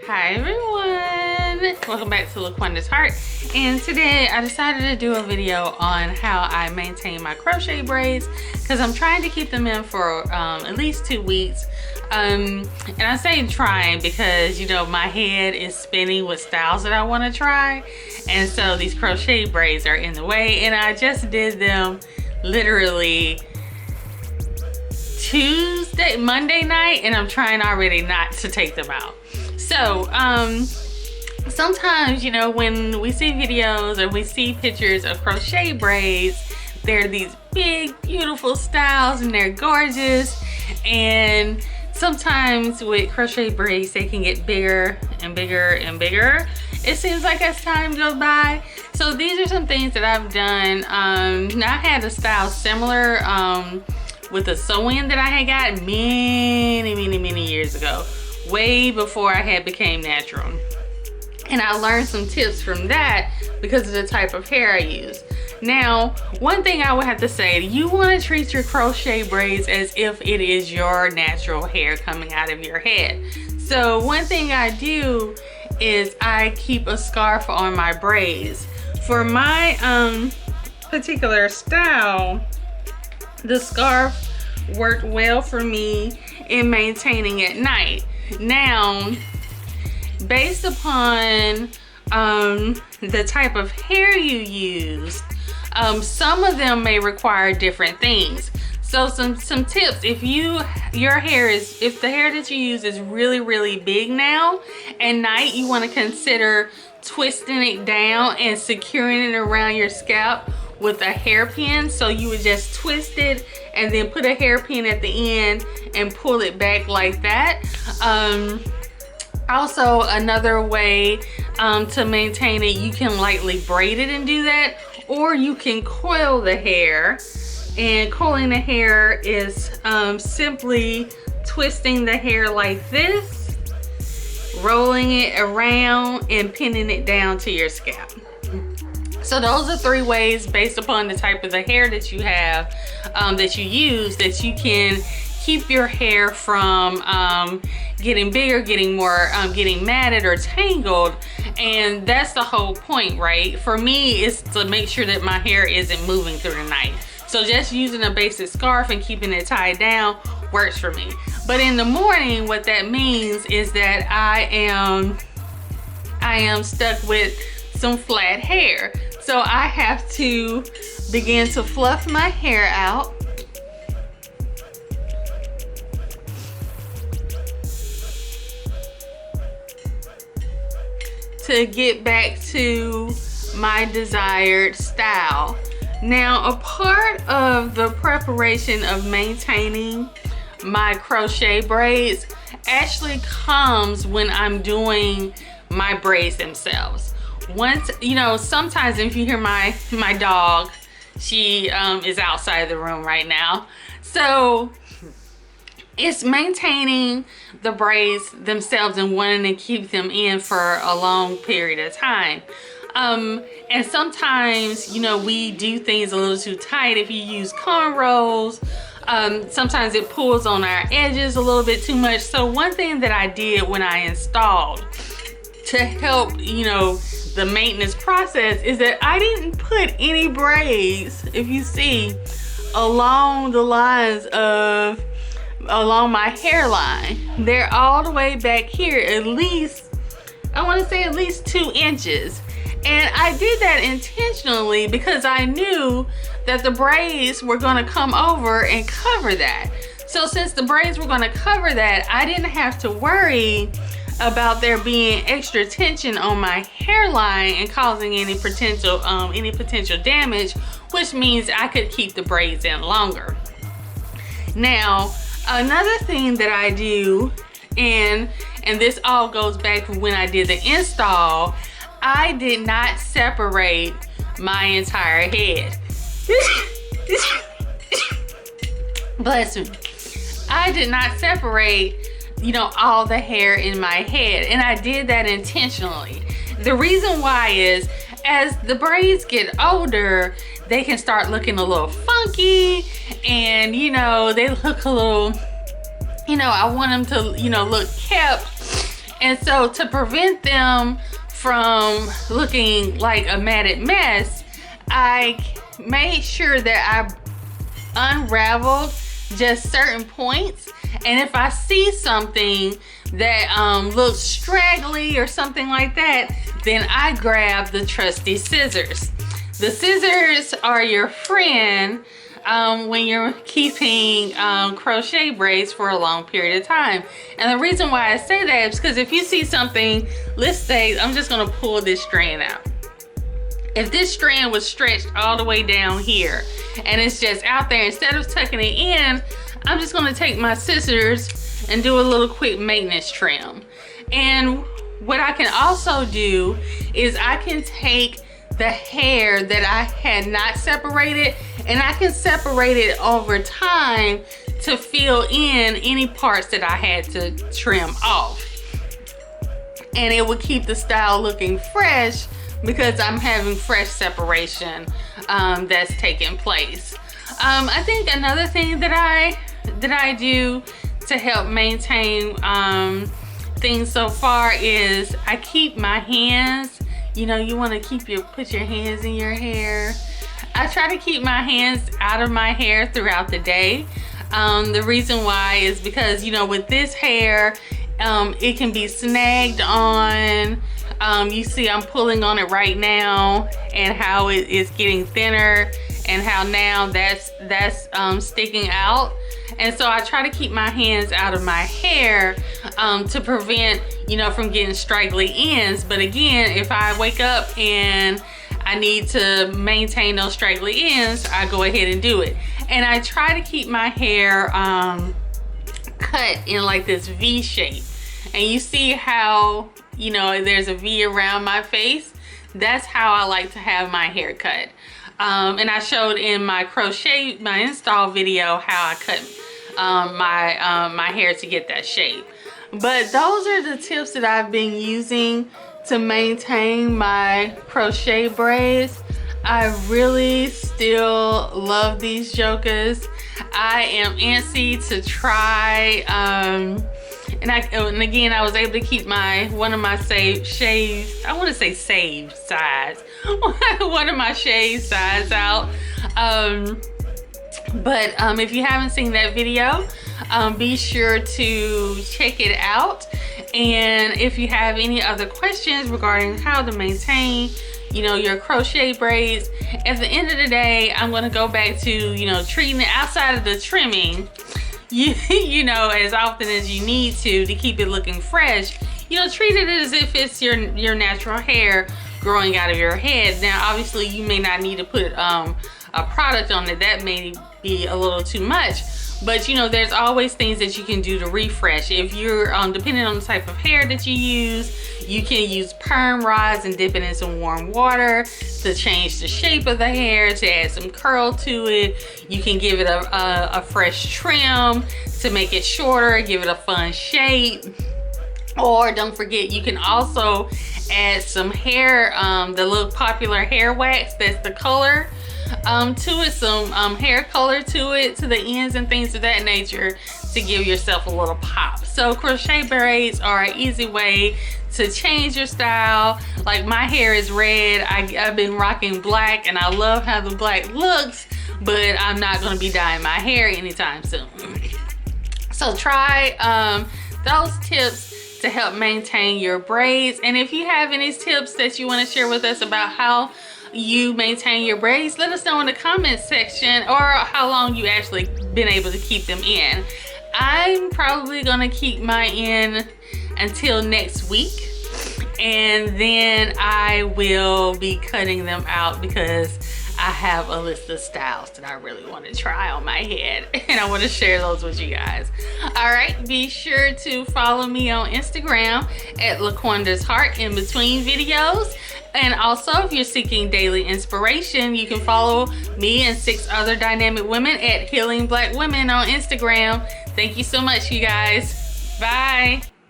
Hi everyone, welcome back to Laqwanda's Heart, and today I decided to do a video on how I maintain my crochet braids because I'm trying to keep them in for at least 2 weeks. And I say trying because, you know, my head is spinning with styles that I want to try, and so these crochet braids are in the way, and I just did them literally Monday night, and I'm trying already not to take them out. So sometimes, you know, when we see videos or we see pictures of crochet braids, they're these big beautiful styles and they're gorgeous, and sometimes with crochet braids they can get bigger and bigger and bigger, it seems like, as time goes by. So these are some things that I've done. Now I had a style similar with a sew-in that I had got many years ago, way before I had became natural, and I learned some tips from that because of the type of hair I use. Now, one thing I would have to say, you want to treat your crochet braids as if it is your natural hair coming out of your head. So one thing I do is I keep a scarf on my braids. For my particular style, the scarf worked well for me in maintaining at night. Now, based upon the type of hair you use, some of them may require different things. So some tips: if the hair that you use is really big now, at night you want to consider twisting it down and securing it around your scalp with a hairpin. So you would just twist it and then put a hairpin at the end and pull it back like that. Also, another way to maintain it, you can lightly braid it and do that, or you can coil the hair. And coiling the hair is simply twisting the hair like this, rolling it around and pinning it down to your scalp. So those are 3 ways, based upon the type of the hair that you have, that you use, that you can keep your hair from getting bigger, getting more, getting matted or tangled. And that's the whole point, right? For me, it's to make sure that my hair isn't moving through the night. So just using a basic scarf and keeping it tied down works for me. But in the morning, what that means is that I am stuck with some flat hair. So I have to begin to fluff my hair out. To get back to my desired style. Now, a part of the preparation of maintaining my crochet braids actually comes when I'm doing my braids themselves. Once, you know, sometimes if you hear my dog, she is outside the room right now. So it's maintaining the braids themselves and wanting to keep them in for a long period of time. And sometimes, you know, we do things a little too tight. If you use cornrows, sometimes it pulls on our edges a little bit too much. So one thing that I did when I installed to help, you know, the maintenance process is that I didn't put any braids, if you see, along the lines of along my hairline. They're all the way back here, at least, I want to say at least 2 inches. And I did that intentionally because I knew that the braids were going to come over and cover that. So since the braids were going to cover that, I didn't have to worry about there being extra tension on my hairline and causing any potential damage, which means I could keep the braids in longer. Now, another thing that I do, and this all goes back from when I did the install, I did not separate my entire head. Bless me. I did not separate, you know, all the hair in my head, and I did that intentionally. The reason why is, as the braids get older, they can start looking a little funky, and, you know, they look a little, you know, I want them to, you know, look kept. And so to prevent them from looking like a matted mess, I made sure that I unraveled just certain points. And if I see something that looks straggly or something like that, then I grab the trusty scissors. The scissors are your friend when you're keeping crochet braids for a long period of time. And the reason why I say that is because if you see something, let's say I'm just gonna pull this strand out. If this strand was stretched all the way down here and it's just out there, instead of tucking it in, I'm just gonna take my scissors and do a little quick maintenance trim. And what I can also do is I can take the hair that I had not separated, and I can separate it over time to fill in any parts that I had to trim off. And it will keep the style looking fresh because I'm having fresh separation that's taking place. I think another thing that I do to help maintain things so far is I keep my hands, you know, you want to put your hands in your hair. I try to keep my hands out of my hair throughout the day. The reason why is because, you know, with this hair, it can be snagged on. You see I'm pulling on it right now and how it is getting thinner and how now that's sticking out. And so I try to keep my hands out of my hair to prevent, you know, from getting straggly ends. But again, if I wake up and I need to maintain those straggly ends, I go ahead and do it. And I try to keep my hair cut in like this V shape. And you see how, you know, there's a V around my face. That's how I like to have my hair cut. And I showed in my install video how I cut my hair to get that shape. But those are the tips that I've been using to maintain my crochet braids. I really still love these jokers. I am antsy to try. And again, I was able to keep one of my saved sides out. But if you haven't seen that video, be sure to check it out. And if you have any other questions regarding how to maintain, you know, your crochet braids, at the end of the day, I'm going to go back to, you know, treating it outside of the trimming, you know, as often as you need to keep it looking fresh. You know, treat it as if it's your natural hair growing out of your head. Now, obviously, you may not need to put a product on it. That may be a little too much. But, you know, there's always things that you can do to refresh. If you're, depending on the type of hair that you use, you can use perm rods and dip it in some warm water to change the shape of the hair, to add some curl to it. You can give it a fresh trim to make it shorter, give it a fun shape. Or don't forget, you can also add some hair, the little popular hair wax, that's the color to it, some hair color to it, to the ends and things of that nature, to give yourself a little pop. So crochet braids are an easy way to change your style. Like my hair is red, I've been rocking black and I love how the black looks, but I'm not going to be dyeing my hair anytime soon. So try those tips to help maintain your braids. And if you have any tips that you want to share with us about how you maintain your braids, let us know in the comment section, or how long you actually been able to keep them in. I'm probably gonna keep mine in until next week, and then I will be cutting them out because I have a list of styles that I really want to try on my head, and I want to share those with you guys. All right, be sure to follow me on Instagram at Laqwanda's Heart in between videos. And also, if you're seeking daily inspiration, you can follow me and 6 other dynamic women at Healing Black Women on Instagram. Thank you so much, you guys. Bye.